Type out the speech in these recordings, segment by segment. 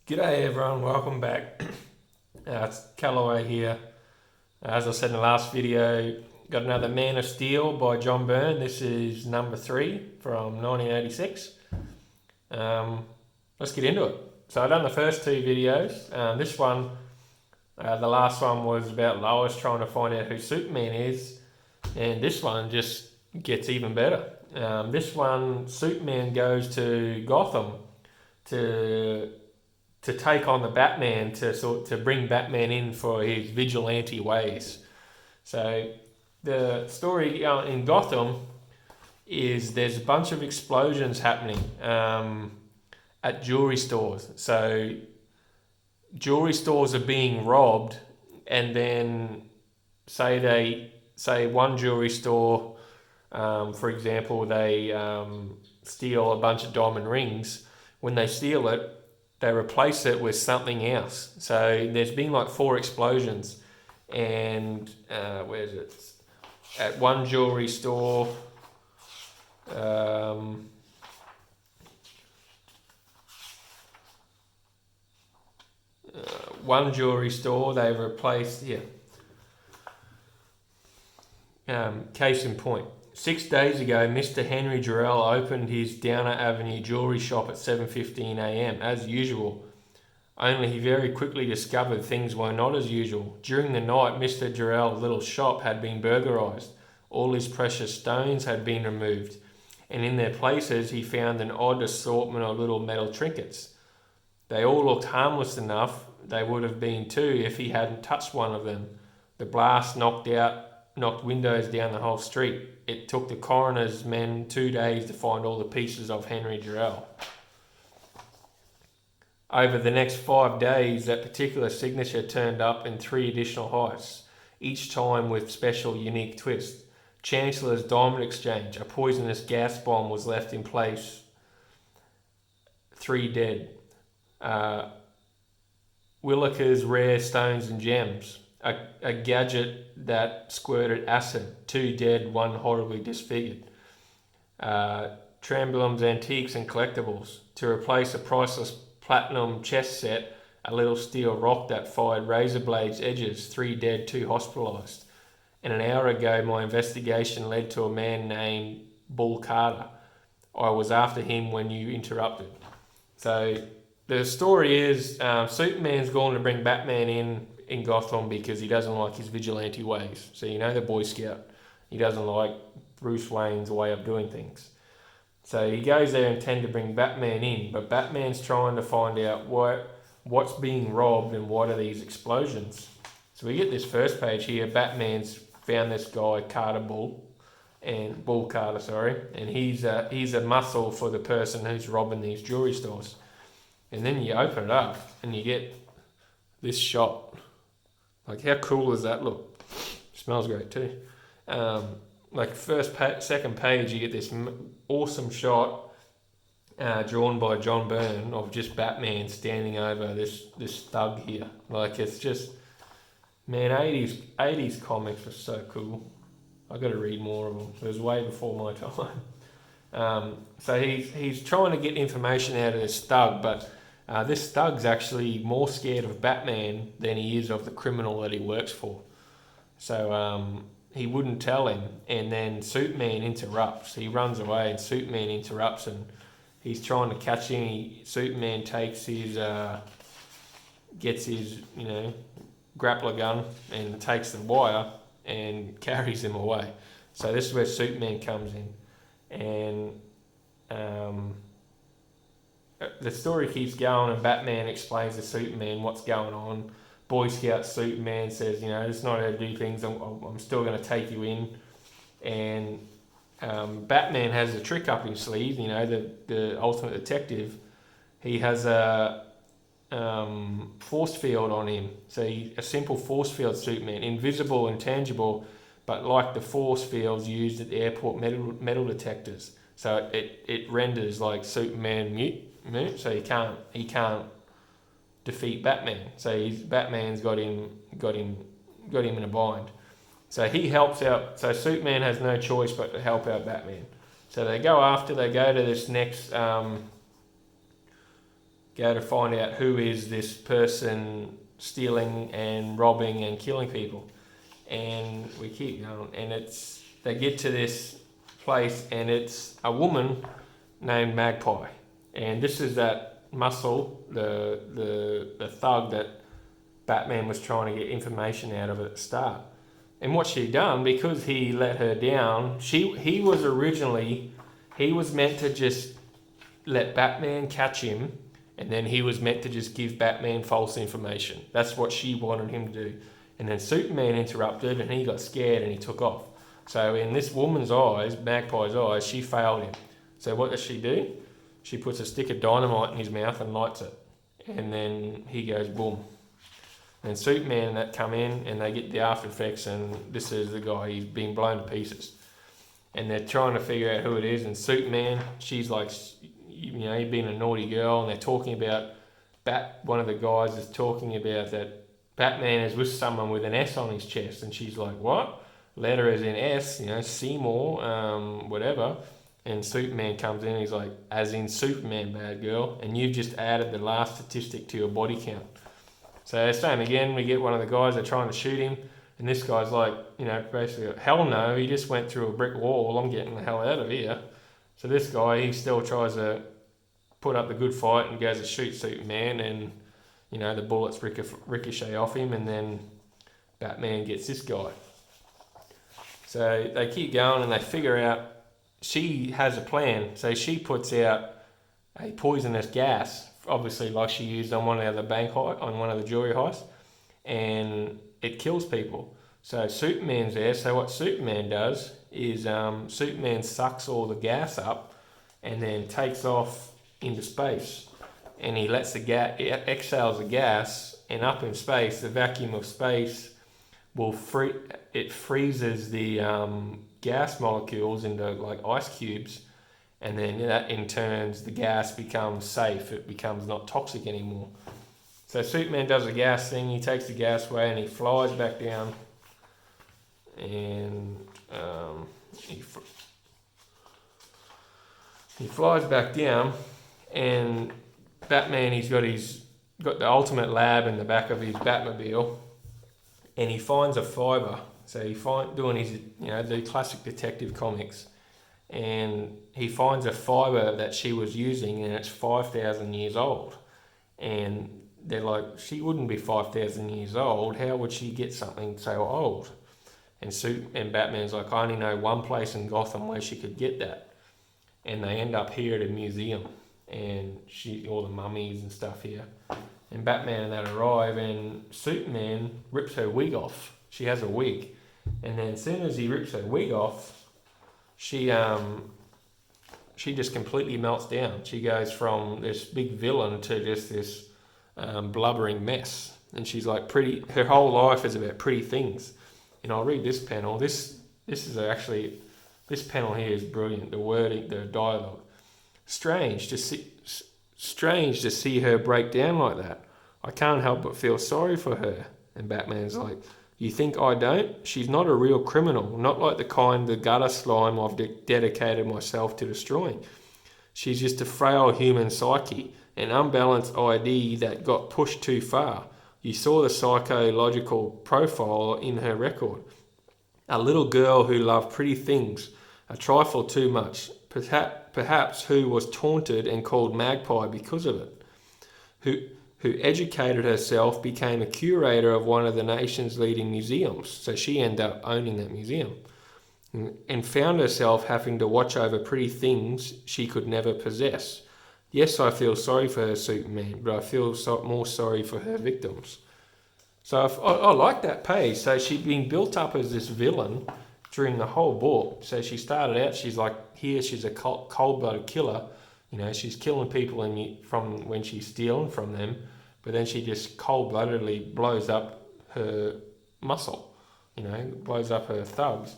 G'day everyone, welcome back. It's Callaway here. As I said in the last video, got another Man of Steel by John Byrne. This is number 3 from 1986. Let's get into it. So I've done the first 2 videos. This one, the last one was about Lois trying to find out who Superman is. And this one just gets even better. This one, Superman goes to Gotham to take on the Batman to bring Batman in for his vigilante ways. So the story in Gotham is there's a bunch of explosions happening at jewelry stores. So jewelry stores are being robbed, and then say one jewelry store, for example, they steal a bunch of diamond rings. When they steal it, they replace it with something else. So there's been like 4 explosions, and where is it? At one jewelry store, they've replaced, case in point. 6 days ago, Mr. Henry Jarrell opened his Downer Avenue jewellery shop at 7:15 a.m. as usual. Only he very quickly discovered things were not as usual. During the night, Mr. Jarrell's little shop had been burglarised. All his precious stones had been removed, and in their places he found an odd assortment of little metal trinkets. They all looked harmless enough. They would have been too if he hadn't touched one of them. The blast knocked windows down the whole street. It took the coroner's men 2 days to find all the pieces of Henry Jarrell. Over the next 5 days, that particular signature turned up in 3 additional heists, each time with special unique twists. Chancellor's Diamond Exchange, a poisonous gas bomb was left in place, 3 dead. Williker's Rare Stones and Gems, a gadget that squirted acid, 2 dead, 1 horribly disfigured. Trambulum's Antiques and Collectibles, to replace a priceless platinum chess set, a little steel rock that fired razor blades edges, 3 dead, 2 hospitalised. And an hour ago, my investigation led to a man named Bull Carter. I was after him when you interrupted. So the story is Superman's going to bring Batman in Gotham because he doesn't like his vigilante ways. So the Boy Scout. He doesn't like Bruce Wayne's way of doing things. So he goes there intending to bring Batman in, but Batman's trying to find out what's being robbed and what are these explosions. So we get this first page here. Batman's found this guy Bull Carter, and he's a muscle for the person who's robbing these jewelry stores. And then you open it up and you get this shot. Like, how cool does that look? Smells great too. Second page, you get this awesome shot drawn by John Byrne of just Batman standing over this thug here. Like, it's just, man, 80s comics were so cool. I got to read more of them. It was way before my time. So he's trying to get information out of this thug, but this thug's actually more scared of Batman than he is of the criminal that he works for. So he wouldn't tell him, and then Superman interrupts. He runs away, and Superman interrupts, and he's trying to catch him. Superman takes gets his grappler gun and takes the wire and carries him away. So this is where Superman comes in, and the story keeps going, and Batman explains to Superman what's going on. Boy Scout Superman says, it's not how to do things. I'm still going to take you in. And Batman has a trick up his sleeve. The ultimate detective. He has a force field on him. So a simple force field Superman, invisible and tangible, but like the force fields used at the airport metal detectors. So it renders like Superman mute, so he can't defeat Batman. So Batman's got him in a bind. So he helps out. So Superman has no choice but to help out Batman. So they go to this next go to find out who is this person stealing and robbing and killing people. And we keep going, and they get to this place, and it's a woman named Magpie, and this is that Muscle, the thug that Batman was trying to get information out of at the start. And what she done, because he let her down, he was meant to just let Batman catch him, and then he was meant to just give Batman false information. That's what she wanted him to do. And then Superman interrupted, and he got scared and he took off. So in this woman's eyes, Magpie's eyes, she failed him. So what does she do? She puts a stick of dynamite in his mouth and lights it. And then he goes boom. And Superman and that come in, and they get the after effects, and this is the guy, he's being blown to pieces. And they're trying to figure out who it is, and Superman, she's like, you've been a naughty girl, and they're talking about, one of the guys is talking about that Batman is with someone with an S on his chest, and she's like, what? Letter is in S, Seymour, whatever. And Superman comes in, and he's like, as in Superman, bad girl, and you've just added the last statistic to your body count. So same again, we get one of the guys that are trying to shoot him, and this guy's like, basically, hell no, he just went through a brick wall, I'm getting the hell out of here. So this guy, he still tries to put up the good fight and goes to shoot Superman, and the bullets ricochet off him, and then Batman gets this guy. So they keep going, and they figure out she has a plan. So she puts out a poisonous gas, obviously like she used on one of the on one of the jewelry heists, and it kills people. So Superman's there. So what Superman does is Superman sucks all the gas up and then takes off into space. And he lets the gas, exhales the gas, and up in space, the vacuum of space freezes the gas molecules into like ice cubes, and then that in turns the gas becomes safe. It becomes not toxic anymore. So Superman does the gas thing. He takes the gas away and he flies back down, and he flies back down, and Batman, he's got the ultimate lab in the back of his Batmobile, and he finds a fibre. So doing his the classic detective comics, and he finds a fibre that she was using, and it's 5,000 years old. And they're like, she wouldn't be 5,000 years old. How would she get something so old? And Batman's like, I only know one place in Gotham where she could get that. And they end up here at a museum, and all the mummies and stuff here. And Batman and that arrive, and Superman rips her wig off. She has a wig, and then as soon as he rips her wig off, she just completely melts down. She goes from this big villain to just this blubbering mess, and she's like her whole life is about pretty things. And I'll read this panel. This panel here is brilliant. The wording, the dialogue. Strange to see her break down like that. I can't help but feel sorry for her. And Batman's like, you think I don't? She's not a real criminal, not like the gutter slime I've dedicated myself to destroying. She's just a frail human psyche, an unbalanced ID that got pushed too far. You saw the psychological profile in her record. A little girl who loved pretty things, a trifle too much, perhaps who was taunted and called Magpie because of it, who educated herself, became a curator of one of the nation's leading museums, so she ended up owning that museum, and found herself having to watch over pretty things she could never possess. Yes, I feel sorry for her, Superman, but I feel more sorry for her victims. So I like that page. So she'd been built up as this villain during the whole book. So she started out, she's a cold-blooded killer. She's killing people from when she's stealing from them, but then she just cold-bloodedly blows up her muscle, blows up her thugs.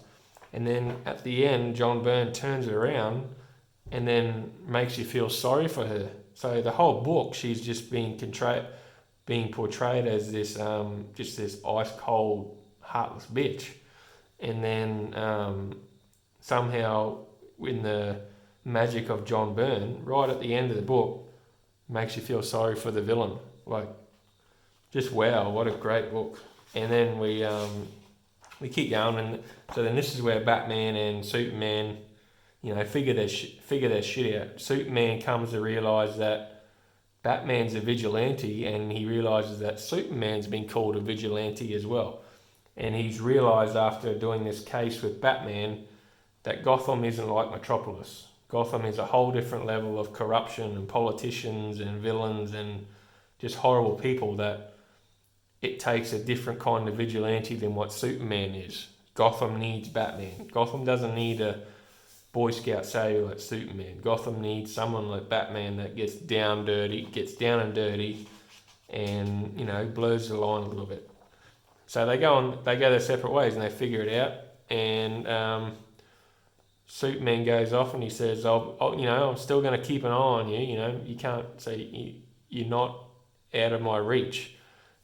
And then at the end, John Byrne turns it around and then makes you feel sorry for her. So the whole book, she's just being portrayed as this just this ice-cold, heartless bitch. And then somehow, in the magic of John Byrne, right at the end of the book, makes you feel sorry for the villain. Like, just wow, what a great book. And then we keep going, and so then this is where Batman and Superman, figure their shit out. Superman comes to realize that Batman's a vigilante, and he realizes that Superman's been called a vigilante as well. And he's realized after doing this case with Batman that Gotham isn't like Metropolis. Gotham is a whole different level of corruption and politicians and villains and just horrible people, that it takes a different kind of vigilante than what Superman is. Gotham needs Batman. Gotham doesn't need a Boy Scout savior like Superman. Gotham needs someone like Batman that gets down and dirty, and blurs the line a little bit. So they go their separate ways and they figure it out. And Superman goes off and he says, I'm still going to keep an eye on you. You can't say you're not out of my reach.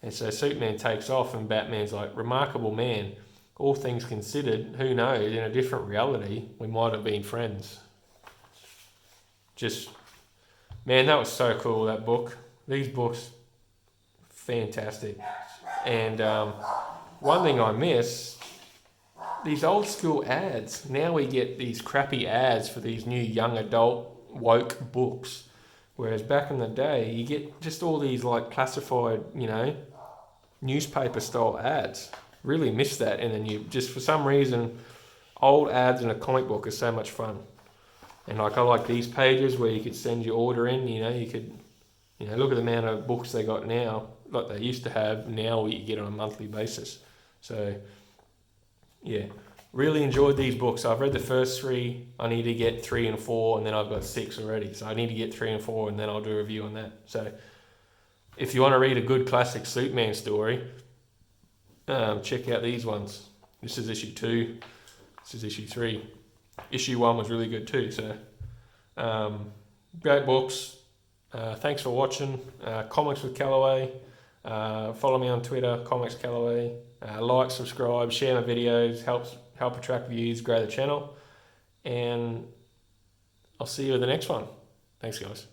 And so Superman takes off, and Batman's like, remarkable man. All things considered, who knows, in a different reality, we might have been friends. Just, man, that was so cool, that book. These books, fantastic. And one thing I miss, these old school ads. Now we get these crappy ads for these new young adult woke books. Whereas back in the day, you get just all these like classified, newspaper style ads. Really miss that. And then just for some reason, old ads in a comic book are so much fun. And I like these pages where you could send your order in. You could, look at the amount of books they got now, like they used to have. Now you get on a monthly basis. So yeah, really enjoyed these books. I've read the first 3. I need to get 3 and 4, and then I've got 6 already. So I need to get 3 and 4, and then I'll do a review on that. So if you want to read a good classic Superman story, check out these ones. This is issue 2. This is issue 3. Issue 1 was really good too. So great books. Thanks for watching. Comics with Callaway. Follow me on Twitter, Comics Callaway. Like, subscribe, share my videos. Help attract views, grow the channel. And I'll see you in the next one. Thanks, guys.